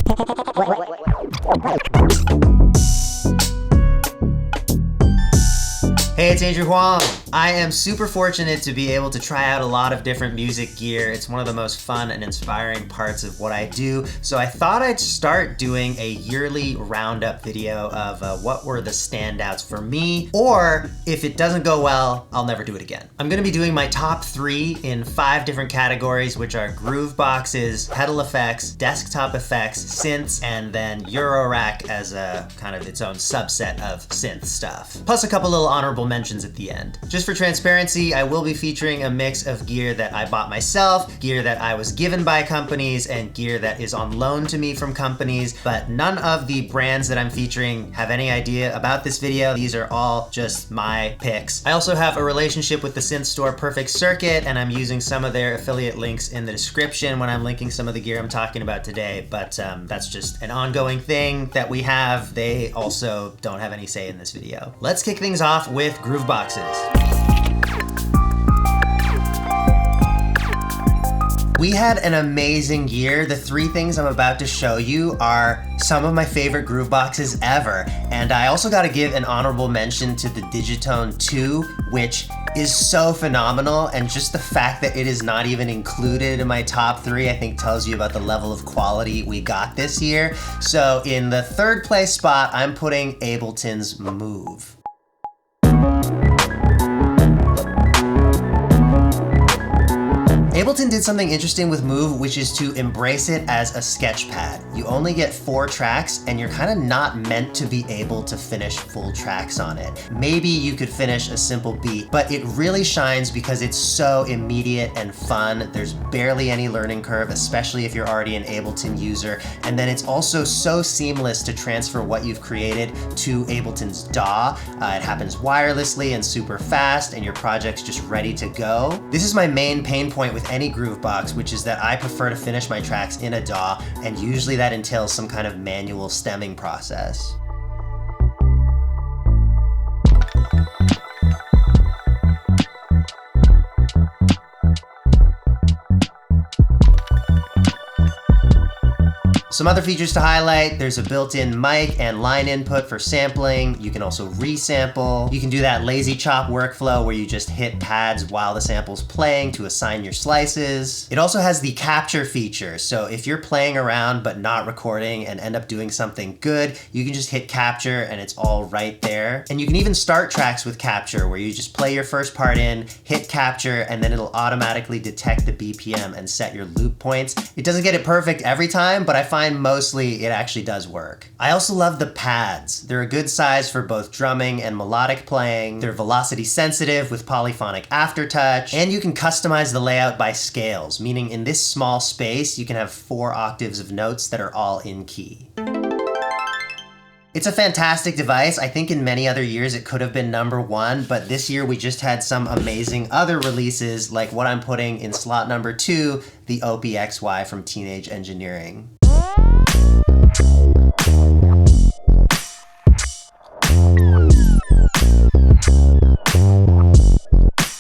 Hey, it's Andrew Huang. I am super fortunate to be able to try out a lot of different music gear. It's one of the most fun and inspiring parts of what I do. So I thought I'd start doing a yearly roundup video of what were the standouts for me, or if it doesn't go well, I'll never do it again. I'm gonna be doing my top 3 in 5 different categories, which are Grooveboxes, pedal effects, desktop effects, synths, and then Eurorack as a kind of its own subset of synth stuff. Plus a couple little honorable mentions at the end. Just for transparency, I will be featuring a mix of gear that I bought myself, gear that I was given by companies, and gear that is on loan to me from companies, but none of the brands that I'm featuring have any idea about this video. These are all just my picks. I also have a relationship with the synth store Perfect Circuit, and I'm using some of their affiliate links in the description when I'm linking some of the gear I'm talking about today, but that's just an ongoing thing that we have. They also don't have any say in this video. Let's kick things off with Grooveboxes. We had an amazing year. The 3 things I'm about to show you are some of my favorite Grooveboxes ever. And I also gotta give an honorable mention to the Digitone 2, which is so phenomenal. And just the fact that it is not even included in my top 3, I think tells you about the level of quality we got this year. So in the 3rd place spot, I'm putting Ableton's Move. Ableton did something interesting with Move, which is to embrace it as a sketch pad. You only get 4 tracks, and you're kind of not meant to be able to finish full tracks on it. Maybe you could finish a simple beat, but it really shines because it's so immediate and fun. There's barely any learning curve, especially if you're already an Ableton user. And then it's also so seamless to transfer what you've created to Ableton's DAW. It happens wirelessly and super fast, and your project's just ready to go. This is my main pain point with any Groovebox, which is that I prefer to finish my tracks in a DAW, and usually that entails some kind of manual stemming process. Some other features to highlight: there's a built-in mic and line input for sampling. You can also resample. You can do that lazy chop workflow where you just hit pads while the sample's playing to assign your slices. It also has the capture feature, so if you're playing around but not recording and end up doing something good, you can just hit capture and it's all right there. And you can even start tracks with capture, where you just play your first part in, hit capture, and then it'll automatically detect the BPM and set your loop points. It doesn't get it perfect every time, but I find mostly it actually does work. I also love the pads. They're a good size for both drumming and melodic playing. They're velocity sensitive with polyphonic aftertouch, and you can customize the layout by scales, meaning in this small space you can have 4 octaves of notes that are all in key. It's a fantastic device. I think in many other years it could have been number 1, but this year we just had some amazing other releases, like what I'm putting in slot number 2, the OPXY from Teenage Engineering.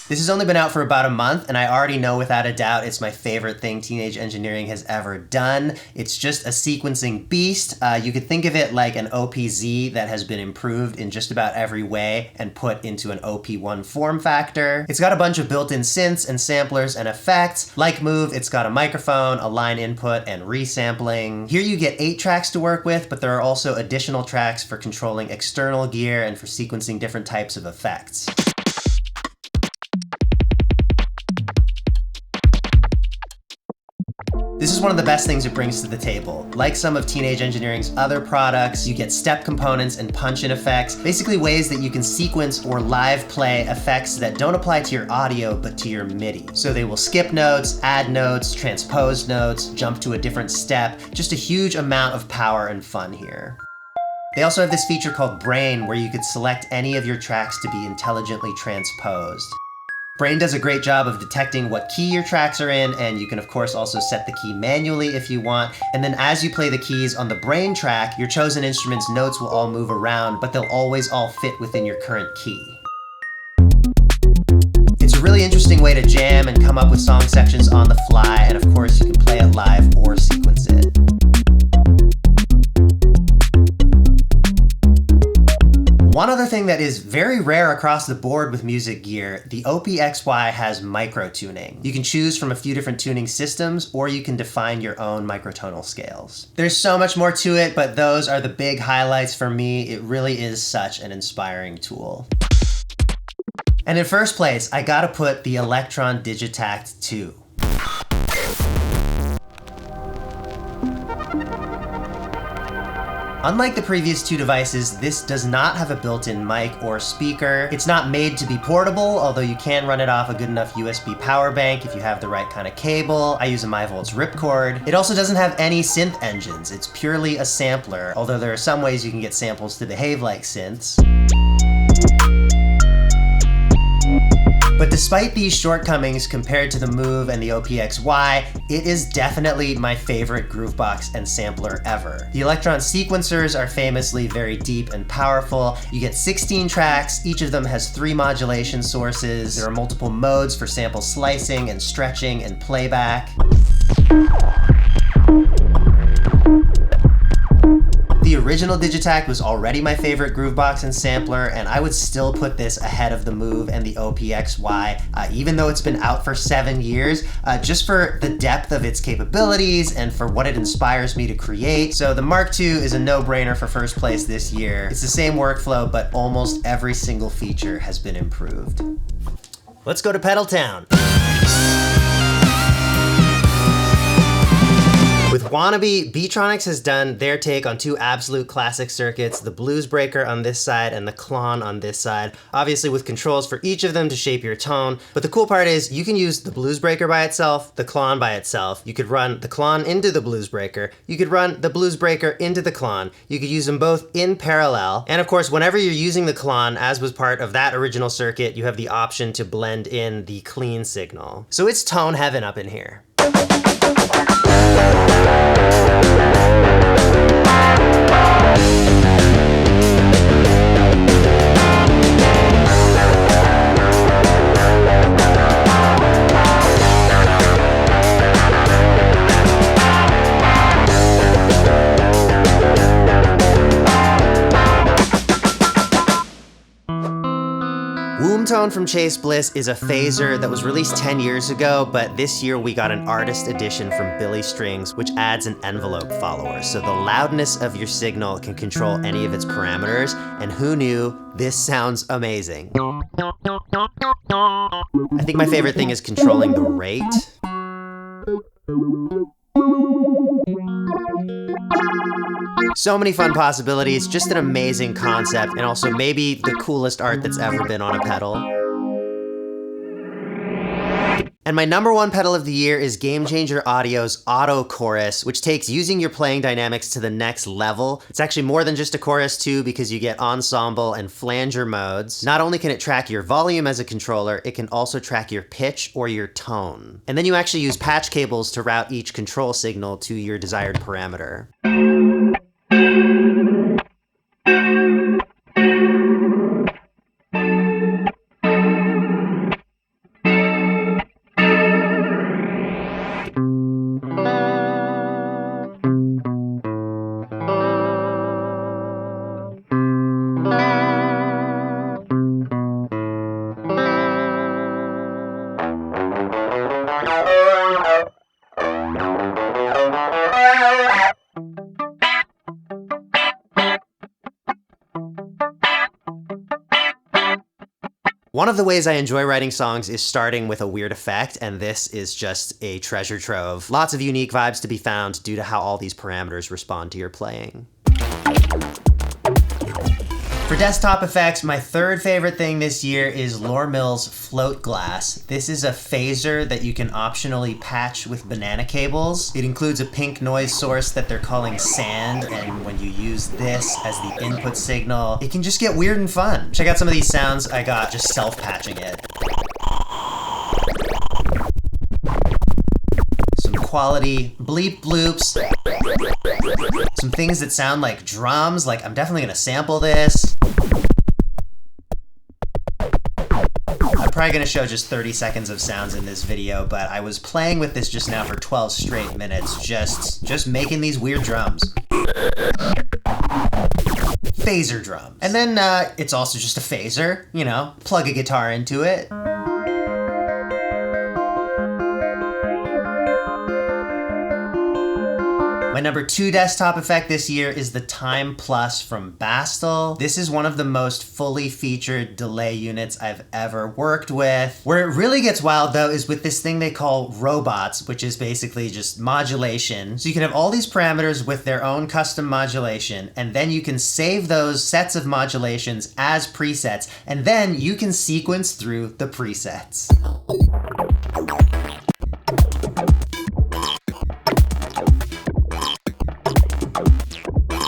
This has only been out for about a month, and I already know without a doubt it's my favorite thing Teenage Engineering has ever done. It's just a sequencing beast. You could think of it like an OPZ that has been improved in just about every way and put into an OP1 form factor. It's got a bunch of built-in synths and samplers and effects. Like Move, it's got a microphone, a line input, and resampling. Here you get 8 tracks to work with, but there are also additional tracks for controlling external gear and for sequencing different types of effects. This is one of the best things it brings to the table. Like some of Teenage Engineering's other products, you get step components and punch-in effects, basically ways that you can sequence or live play effects that don't apply to your audio but to your MIDI. So they will skip notes, add notes, transpose notes, jump to a different step, just a huge amount of power and fun here. They also have this feature called Brain, where you could select any of your tracks to be intelligently transposed. Brain does a great job of detecting what key your tracks are in, and you can of course also set the key manually if you want. And then as you play the keys on the Brain track, your chosen instrument's notes will all move around, but they'll always all fit within your current key. It's a really interesting way to jam and come up with song sections on the fly, and of course you can play it live or sequence it. One other thing that is very rare across the board with music gear, the OPXY has micro-tuning. You can choose from a few different tuning systems, or you can define your own microtonal scales. There's so much more to it, but those are the big highlights for me. It really is such an inspiring tool. And in first place, I gotta put the Elektron Digitact 2. Unlike the previous two devices, this does not have a built-in mic or speaker. It's not made to be portable, although you can run it off a good enough USB power bank if you have the right kind of cable. I use a MyVolts ripcord. It also doesn't have any synth engines. It's purely a sampler, although there are some ways you can get samples to behave like synths. But despite these shortcomings compared to the Move and the OPXY, it is definitely my favorite Groovebox and sampler ever. The Elektron sequencers are famously very deep and powerful. You get 16 tracks, each of them has 3 modulation sources. There are multiple modes for sample slicing and stretching and playback. The original Digitact was already my favorite Groovebox and sampler, and I would still put this ahead of the Move and the OPXY, even though it's been out for 7 years, just for the depth of its capabilities and for what it inspires me to create. So the Mark II is a no-brainer for first place this year. It's the same workflow, but almost every single feature has been improved. Let's go to Pedal Town. With Wannabe, Beatronics has done their take on 2 absolute classic circuits, the Blues Breaker on this side and the Klon on this side, obviously with controls for each of them to shape your tone. But the cool part is you can use the Blues Breaker by itself, the Klon by itself. You could run the Klon into the Blues Breaker. You could run the Blues Breaker into the Klon. You could use them both in parallel. And of course, whenever you're using the Klon, as was part of that original circuit, you have the option to blend in the clean signal. So it's tone heaven up in here. Tone from Chase Bliss is a phaser that was released 10 years ago, but this year we got an artist edition from Billy Strings, which adds an envelope follower. So the loudness of your signal can control any of its parameters, and who knew, this sounds amazing. I think my favorite thing is controlling the rate. So many fun possibilities, just an amazing concept, and also maybe the coolest art that's ever been on a pedal. And my #1 pedal of the year is Game Changer Audio's Auto Chorus, which takes using your playing dynamics to the next level. It's actually more than just a chorus too, because you get ensemble and flanger modes. Not only can it track your volume as a controller, it can also track your pitch or your tone. And then you actually use patch cables to route each control signal to your desired parameter. One of the ways I enjoy writing songs is starting with a weird effect, and this is just a treasure trove. Lots of unique vibes to be found due to how all these parameters respond to your playing. For desktop effects, my third favorite thing this year is Lormill's Float Glass. This is a phaser that you can optionally patch with banana cables. It includes a pink noise source that they're calling sand, and when you use this as the input signal, it can just get weird and fun. Check out some of these sounds I got just self-patching it. Some quality bleep bloops. Some things that sound like drums, like I'm definitely gonna sample this. I'm probably gonna show just 30 seconds of sounds in this video, but I was playing with this just now for 12 straight minutes, just making these weird drums. phaser drum. And then it's also just a phaser, you know, plug a guitar into it. My number 2 desktop effect this year is the Time Plus from Bastel. This is one of the most fully featured delay units I've ever worked with. Where it really gets wild though is with this thing they call robots, which is basically just modulation. So you can have all these parameters with their own custom modulation, and then you can save those sets of modulations as presets, and then you can sequence through the presets.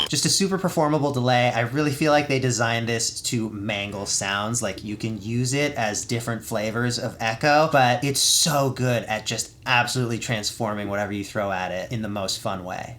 Just a super performable delay. I really feel like they designed this to mangle sounds. Like you can use it as different flavors of echo, but it's so good at just absolutely transforming whatever you throw at it in the most fun way.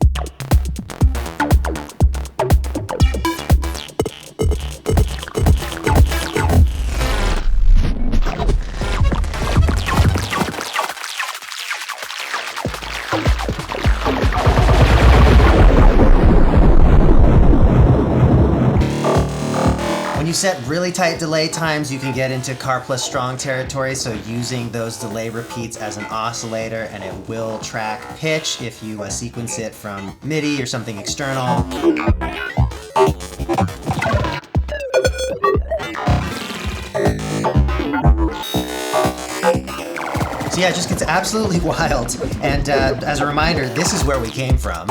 When you set really tight delay times, you can get into car plus strong territory, so using those delay repeats as an oscillator, and it will track pitch if you sequence it from MIDI or something external. So yeah, it just gets absolutely wild. And as a reminder, this is where we came from.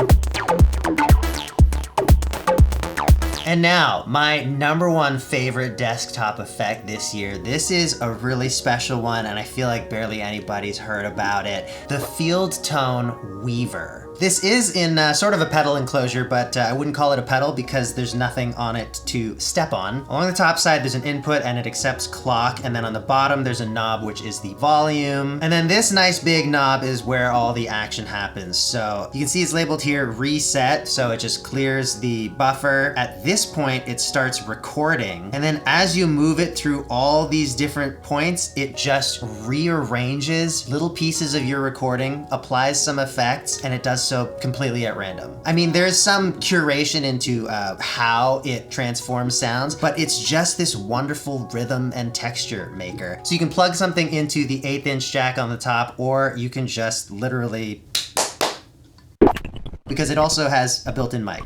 And now, my number 1 favorite desktop effect this year. This is a really special one, and I feel like barely anybody's heard about it. The Field Tone Weaver. This is in sort of a pedal enclosure, but I wouldn't call it a pedal because there's nothing on it to step on. Along the top side, there's an input and it accepts clock, and then on the bottom, there's a knob, which is the volume. And then this nice big knob is where all the action happens. So you can see it's labeled here reset, so it just clears the buffer. At this point, it starts recording. And then as you move it through all these different points, it just rearranges little pieces of your recording, applies some effects, and it does so completely at random. I mean, there's some curation into how it transforms sounds, but it's just this wonderful rhythm and texture maker. So you can plug something into the 1/8" jack on the top, or you can just literally, because it also has a built-in mic.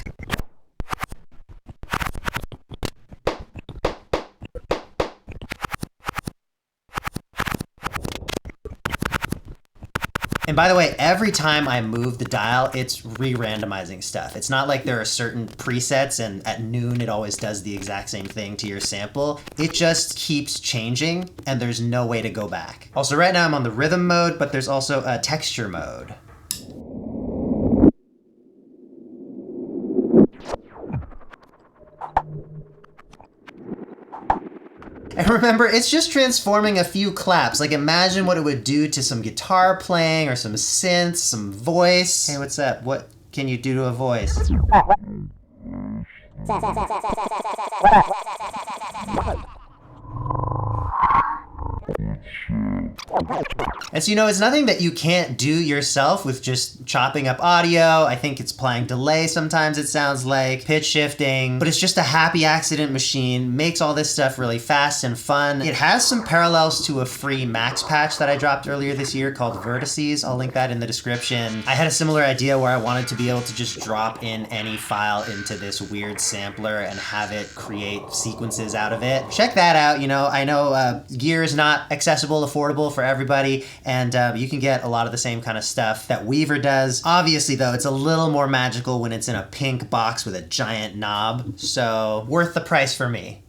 And by the way, every time I move the dial, it's re-randomizing stuff. It's not like there are certain presets and at noon it always does the exact same thing to your sample. It just keeps changing and there's no way to go back. Also, right now I'm on the rhythm mode, but there's also a texture mode. And remember, it's just transforming a few claps. Like imagine what it would do to some guitar playing or some synths, some voice. Hey, what's up? What can you do to a voice? And so, you know, it's nothing that you can't do yourself with just chopping up audio. I think it's applying delay sometimes, it sounds like, pitch shifting, but it's just a happy accident machine, makes all this stuff really fast and fun. It has some parallels to a free Max patch that I dropped earlier this year called Vertices. I'll link that in the description. I had a similar idea where I wanted to be able to just drop in any file into this weird sampler and have it create sequences out of it. Check that out. You know, I know gear is not accessible, affordable for everybody, and you can get a lot of the same kind of stuff that Weaver does. Obviously though, it's a little more magical when it's in a pink box with a giant knob, so worth the price for me.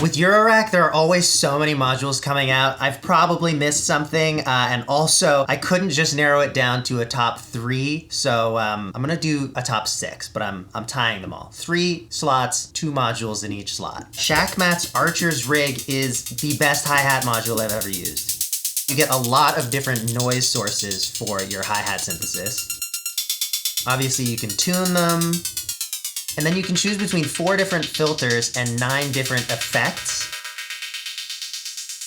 With Eurorack, there are always so many modules coming out. I've probably missed something, and also I couldn't just narrow it down to a top 3, so I'm gonna do a top 6, but I'm tying them all. 3 slots, 2 modules in each slot. Shackmat's Archer's Rig is the best hi-hat module I've ever used. You get a lot of different noise sources for your hi-hat synthesis. Obviously you can tune them, and then you can choose between 4 different filters and 9 different effects.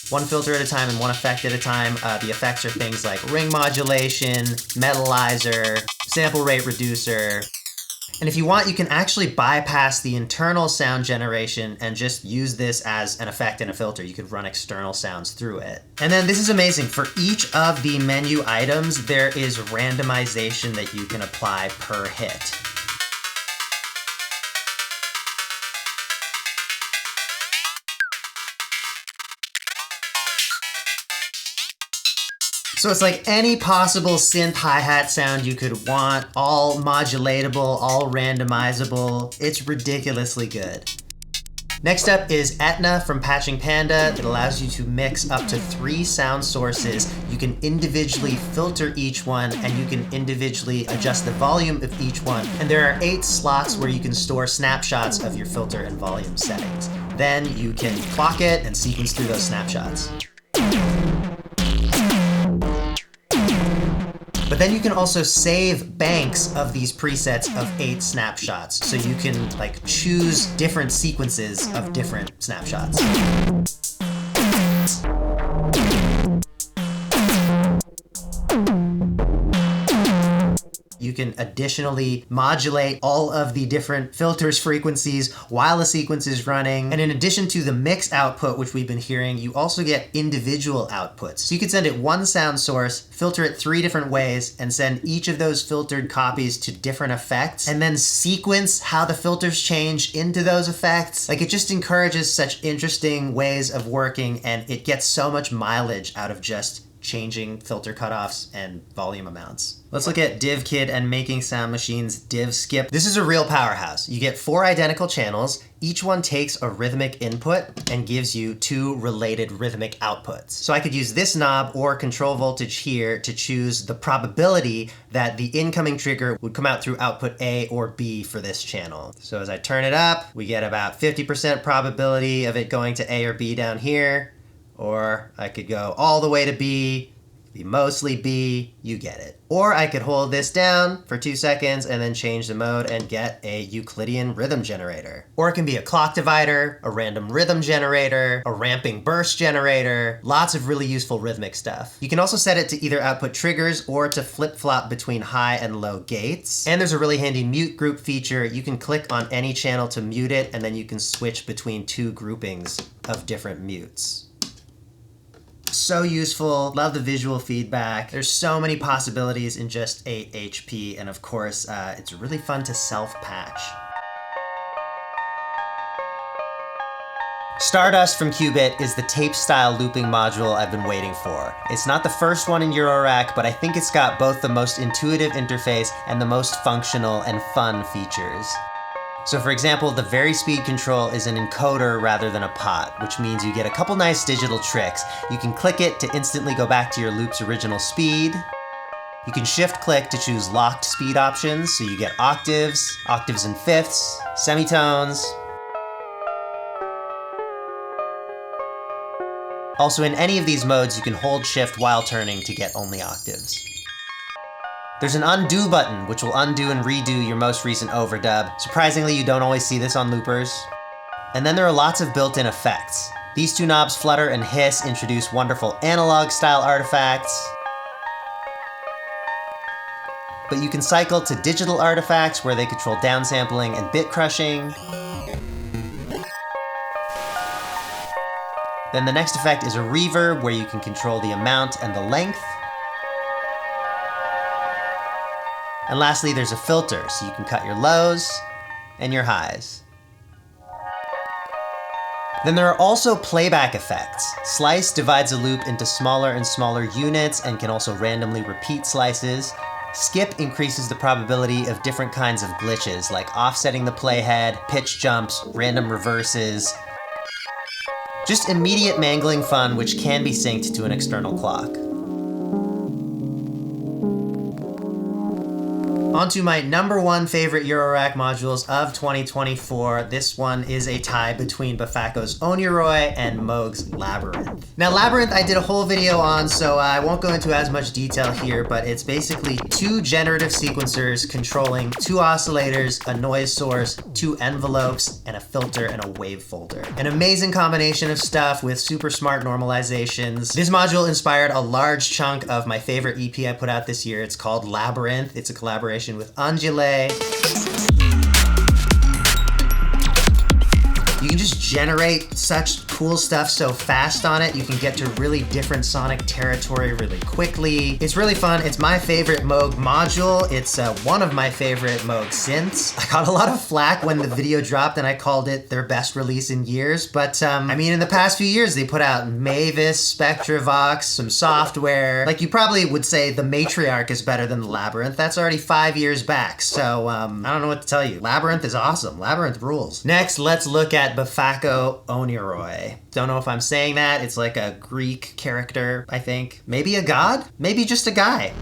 1 filter at a time and 1 effect at a time. The effects are things like ring modulation, metalizer, sample rate reducer, And if you want, you can actually bypass the internal sound generation and just use this as an effect in a filter. You could run external sounds through it. And then this is amazing. For each of the menu items, there is randomization that you can apply per hit. So it's like any possible synth hi-hat sound you could want, all modulatable, all randomizable. It's ridiculously good. Next up is Etna from Patching Panda. It allows you to mix up to 3 sound sources. You can individually filter each one, and you can individually adjust the volume of each one. And there are 8 slots where you can store snapshots of your filter and volume settings. Then you can clock it and sequence through those snapshots. But then you can also save banks of these presets of 8 snapshots. So you can like choose different sequences of different snapshots. You can additionally modulate all of the different filters frequencies while the sequence is running. And in addition to the mix output, which we've been hearing, you also get individual outputs. So you can send it one sound source, filter it 3 different ways, and send each of those filtered copies to different effects, and then sequence how the filters change into those effects. Like, it just encourages such interesting ways of working, and it gets so much mileage out of just changing filter cutoffs and volume amounts. Let's look at DivKid and Making Sound Machine's Div Skip. This is a real powerhouse. You get 4 identical channels. Each one takes a rhythmic input and gives you 2 related rhythmic outputs. So I could use this knob or control voltage here to choose the probability that the incoming trigger would come out through output A or B for this channel. So as I turn it up, we get about 50% probability of it going to A or B down here. Or I could go all the way to B, be mostly B, you get it. Or I could hold this down for 2 seconds and then change the mode and get a Euclidean rhythm generator. Or it can be a clock divider, a random rhythm generator, a ramping burst generator, lots of really useful rhythmic stuff. You can also set it to either output triggers or to flip-flop between high and low gates. And there's a really handy mute group feature. You can click on any channel to mute it, and then you can switch between 2 groupings of different mutes. So useful, love the visual feedback. There's so many possibilities in just 8 HP, and of course, it's really fun to self-patch. Stardust from Qubit is the tape-style looping module I've been waiting for. It's not the first one in Eurorack, but I think it's got both the most intuitive interface and the most functional and fun features. So for example, the Varispeed control is an encoder rather than a pot, which means you get a couple nice digital tricks. You can click it to instantly go back to your loop's original speed. You can shift-click to choose locked speed options, so you get octaves, octaves and fifths, semitones. Also, in any of these modes, you can hold shift while turning to get only octaves. There's an undo button, which will undo and redo your most recent overdub. Surprisingly, you don't always see this on loopers. And then there are lots of built-in effects. These 2 knobs, flutter and hiss, introduce wonderful analog-style artifacts. But you can cycle to digital artifacts where they control downsampling and bit crushing. Then the next effect is a reverb, where you can control the amount and the length. And lastly, there's a filter, so you can cut your lows and your highs. Then there are also playback effects. Slice divides a loop into smaller and smaller units and can also randomly repeat slices. Skip increases the probability of different kinds of glitches, like offsetting the playhead, pitch jumps, random reverses. Just immediate mangling fun, which can be synced to an external clock. On to my #1 favorite Eurorack modules of 2024. This one is a tie between Bafaco's Oniroi and Moog's Labyrinth. Now Labyrinth I did a whole video on, so I won't go into as much detail here, but it's basically 2 generative sequencers controlling 2 oscillators, a noise source, 2 envelopes, and a filter and a wave folder. An amazing combination of stuff with super smart normalizations. This module inspired a large chunk of my favorite EP I put out this year. It's called Labyrinth. It's a collaboration with Angele. You can just generate such cool stuff so fast on it. You can get to really different sonic territory really quickly. It's really fun. It's my favorite Moog module. It's one of my favorite Moog synths. I got a lot of flack when the video dropped and I called it their best release in years, but I mean, in the past few years, they put out Mavis, Spectravox, some software. Like, you probably would say the Matriarch is better than the Labyrinth. That's already 5 years back, so I don't know what to tell you. Labyrinth is awesome. Labyrinth rules. Next, let's look at Bafako Oniroi. Don't know if I'm saying that. It's like a Greek character, I think. Maybe a god? Maybe just a guy.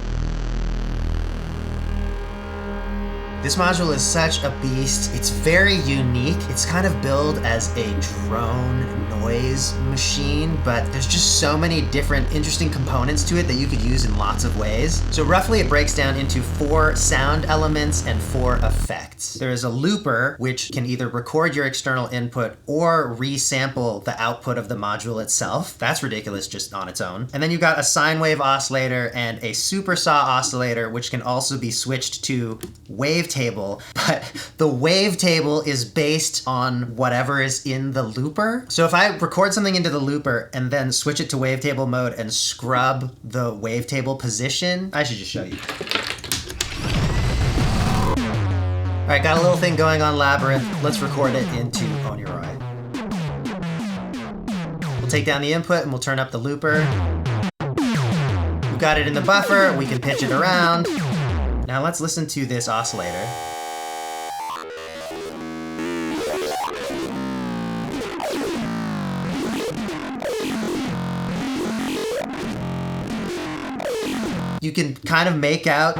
This module is such a beast. It's very unique. It's kind of billed as a drone noise machine, but there's just so many different interesting components to it that you could use in lots of ways. So roughly it breaks down into 4 sound elements and 4 effects. There is a looper, which can either record your external input or resample the output of the module itself. That's ridiculous just on its own. And then you've got a sine wave oscillator and a super saw oscillator, which can also be switched to wavetable, but the wavetable is based on whatever is in the looper. So if I record something into the looper and then switch it to wavetable mode and scrub the wavetable position, I should just show you. All right, got a little thing going on Labyrinth. Let's record it into Oniroi. We'll take down the input and we'll turn up the looper. We've got it in the buffer. We can pitch it around. Now let's listen to this oscillator. You can kind of make out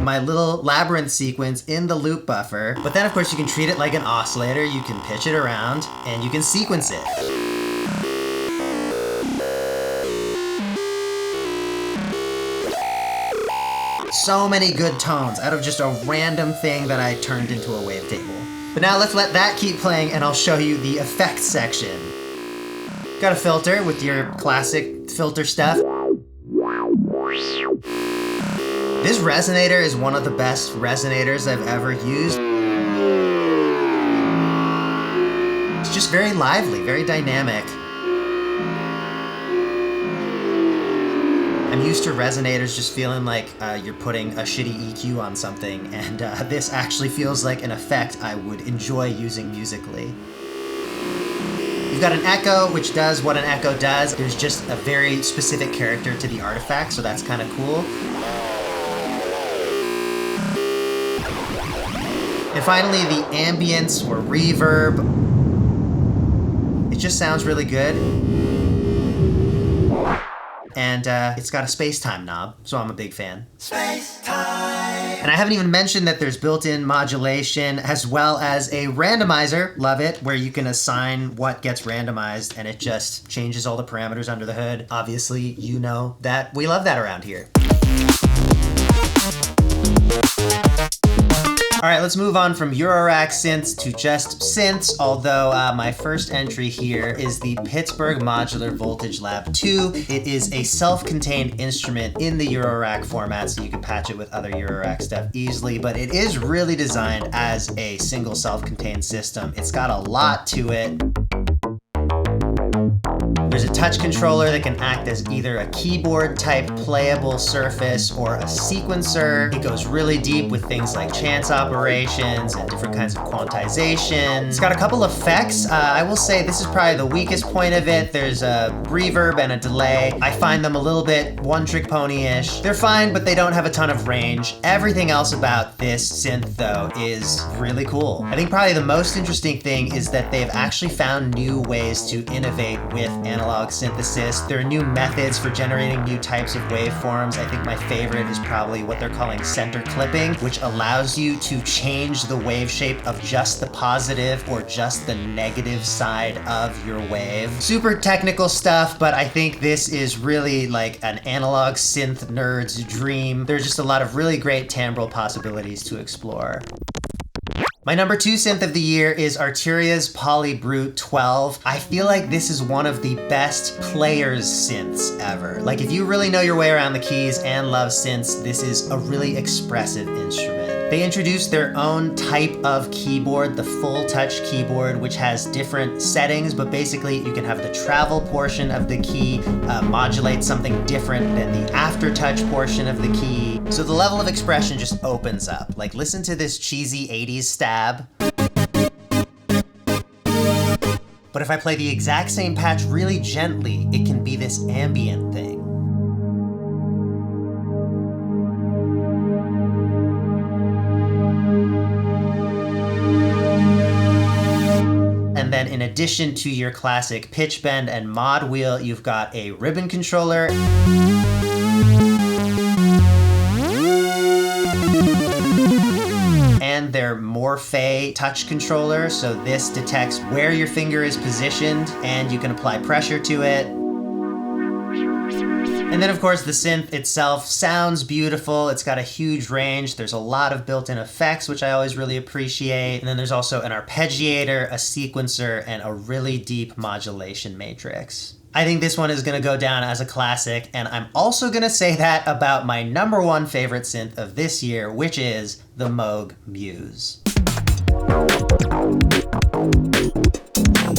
my little labyrinth sequence in the loop buffer, but then of course you can treat it like an oscillator, you can pitch it around, and you can sequence it. So many good tones out of just a random thing that I turned into a wavetable. But now let's let that keep playing and I'll show you the effects section. Got a filter with your classic filter stuff. This resonator is one of the best resonators I've ever used. It's just very lively, very dynamic. I'm used to resonators just feeling like you're putting a shitty EQ on something, and this actually feels like an effect I would enjoy using musically. You've got an echo, which does what an echo does. There's just a very specific character to the artifact, so that's kind of cool. And finally, the ambience or reverb. It just sounds really good. And it's got a space-time knob, so I'm a big fan. Space-time! And I haven't even mentioned that there's built-in modulation as well as a randomizer, love it, where you can assign what gets randomized and it just changes all the parameters under the hood. Obviously, you know that we love that around here. All right, let's move on from Eurorack synths to just synths, although my first entry here is the Pittsburgh Modular Voltage Lab 2. It is a self-contained instrument in the Eurorack format, so you can patch it with other Eurorack stuff easily, but it is really designed as a single self-contained system. It's got a lot to it. There's a touch controller that can act as either a keyboard type playable surface or a sequencer. It goes really deep with things like chance operations and different kinds of quantization. It's got a couple effects. I will say this is probably the weakest point of it. There's a reverb and a delay. I find them a little bit one-trick pony-ish. They're fine, but they don't have a ton of range. Everything else about this synth, though, is really cool. I think probably the most interesting thing is that they've actually found new ways to innovate with analog synthesis. There are new methods for generating new types of waveforms. I think my favorite is probably what they're calling center clipping, which allows you to change the wave shape of just the positive or just the negative side of your wave. Super technical stuff, but I think this is really like an analog synth nerd's dream. There's just a lot of really great timbral possibilities to explore. My number 2 synth of the year is Arturia's Polybrute 12. I feel like this is one of the best players synths ever. Like, if you really know your way around the keys and love synths, this is a really expressive instrument. They introduced their own type of keyboard, the full touch keyboard, which has different settings, but basically you can have the travel portion of the key modulate something different than the aftertouch portion of the key. So the level of expression just opens up. Like, listen to this cheesy 80s stab. But if I play the exact same patch really gently, it can be this ambient thing. And then in addition to your classic pitch bend and mod wheel, you've got a ribbon controller. And their Morphe touch controller, so this detects where your finger is positioned and you can apply pressure to it. And then of course the synth itself sounds beautiful. It's got a huge range. There's a lot of built-in effects, which I always really appreciate. And then there's also an arpeggiator, a sequencer, and a really deep modulation matrix. I think this one is gonna go down as a classic, and I'm also gonna say that about my #1 favorite synth of this year, which is the Moog Muse.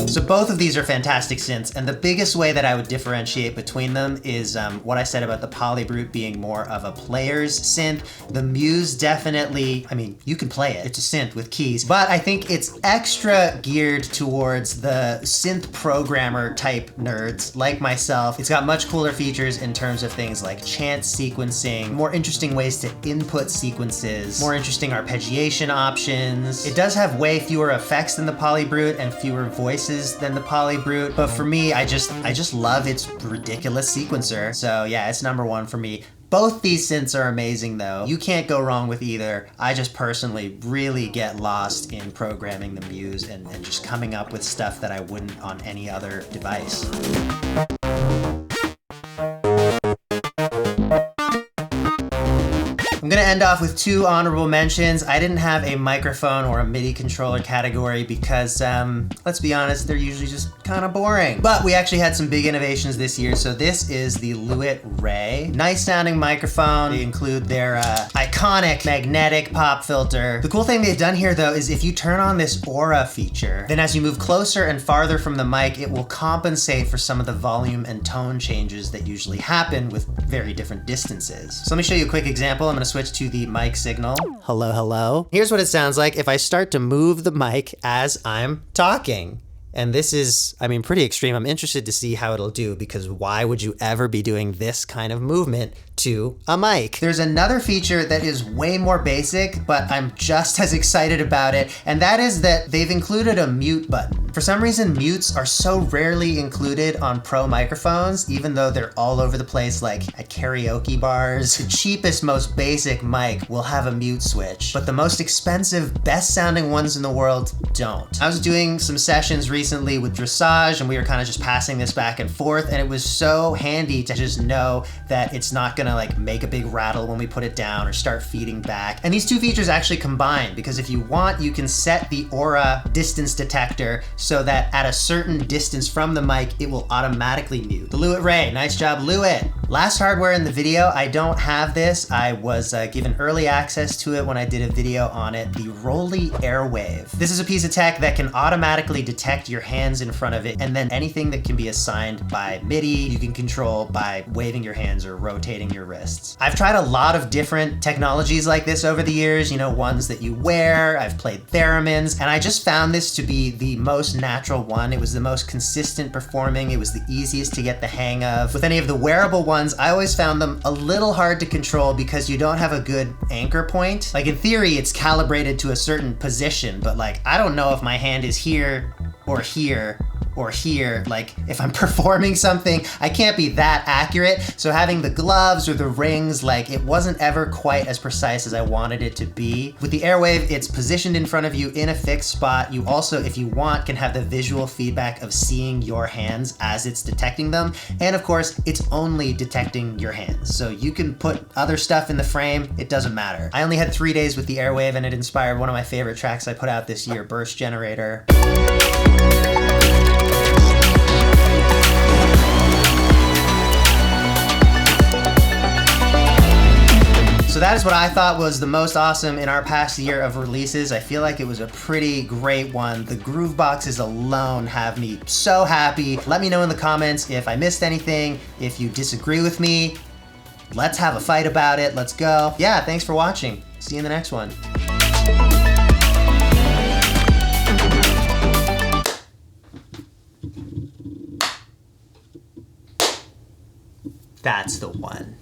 So both of these are fantastic synths, and the biggest way that I would differentiate between them is what I said about the Polybrute being more of a player's synth. The Muse definitely, I mean, you can play it. It's a synth with keys, but I think it's extra geared towards the synth programmer type nerds like myself. It's got much cooler features in terms of things like chant sequencing, more interesting ways to input sequences, more interesting arpeggiation options. It does have way fewer effects than the Polybrute and fewer voices than the Polybrute, but for me, I just love its ridiculous sequencer. So yeah, it's #1 for me. Both these synths are amazing though. You can't go wrong with either. I just personally really get lost in programming the Muse and just coming up with stuff that I wouldn't on any other device. I'm gonna end off with 2 honorable mentions. I didn't have a microphone or a MIDI controller category because, let's be honest, they're usually just kind of boring. But we actually had some big innovations this year. So this is the Lewitt Ray. Nice sounding microphone. They include their iconic magnetic pop filter. The cool thing they've done here though is if you turn on this aura feature, then as you move closer and farther from the mic, it will compensate for some of the volume and tone changes that usually happen with very different distances. So let me show you a quick example. I'm gonna switch to the mic signal. Hello, hello. Here's what it sounds like if I start to move the mic as I'm talking. And this is, I mean, pretty extreme. I'm interested to see how it'll do because why would you ever be doing this kind of movement to a mic? There's another feature that is way more basic, but I'm just as excited about it, and that is that they've included a mute button. For some reason, mutes are so rarely included on pro microphones, even though they're all over the place, like at karaoke bars. The cheapest, most basic mic will have a mute switch, but the most expensive, best sounding ones in the world don't. I was doing some sessions recently with Dressage, and we were kind of just passing this back and forth, and it was so handy to just know that it's not gonna like make a big rattle when we put it down or start feeding back. And these two features actually combine, because if you want, you can set the aura distance detector so that at a certain distance from the mic, it will automatically mute. The Lewitt Ray, nice job, Lewitt. Last hardware in the video, I don't have this. I was given early access to it when I did a video on it, the Rolly Airwave. This is a piece of tech that can automatically detect your hands in front of it, and then anything that can be assigned by MIDI, you can control by waving your hands or rotating your wrists. I've tried a lot of different technologies like this over the years, you know, ones that you wear. I've played theremins, and I just found this to be the most natural one. It was the most consistent performing. It was the easiest to get the hang of. With any of the wearable ones, I always found them a little hard to control because you don't have a good anchor point. Like in theory, it's calibrated to a certain position, but like, I don't know if my hand is here or here or here. Like if I'm performing something, I can't be that accurate. So having the gloves or the rings, like it wasn't ever quite as precise as I wanted it to be. With the Airwave, it's positioned in front of you in a fixed spot. You also, if you want, can have the visual feedback of seeing your hands as it's detecting them. And of course, it's only detecting your hands. So you can put other stuff in the frame, it doesn't matter. I only had 3 days with the Airwave, and it inspired one of my favorite tracks I put out this year, Burst Generator. So that is what I thought was the most awesome in our past year of releases. I feel like it was a pretty great one. The Grooveboxes alone have me so happy. Let me know in the comments if I missed anything, if you disagree with me. Let's have a fight about it. Let's go. Yeah, thanks for watching. See you in the next one. That's the one.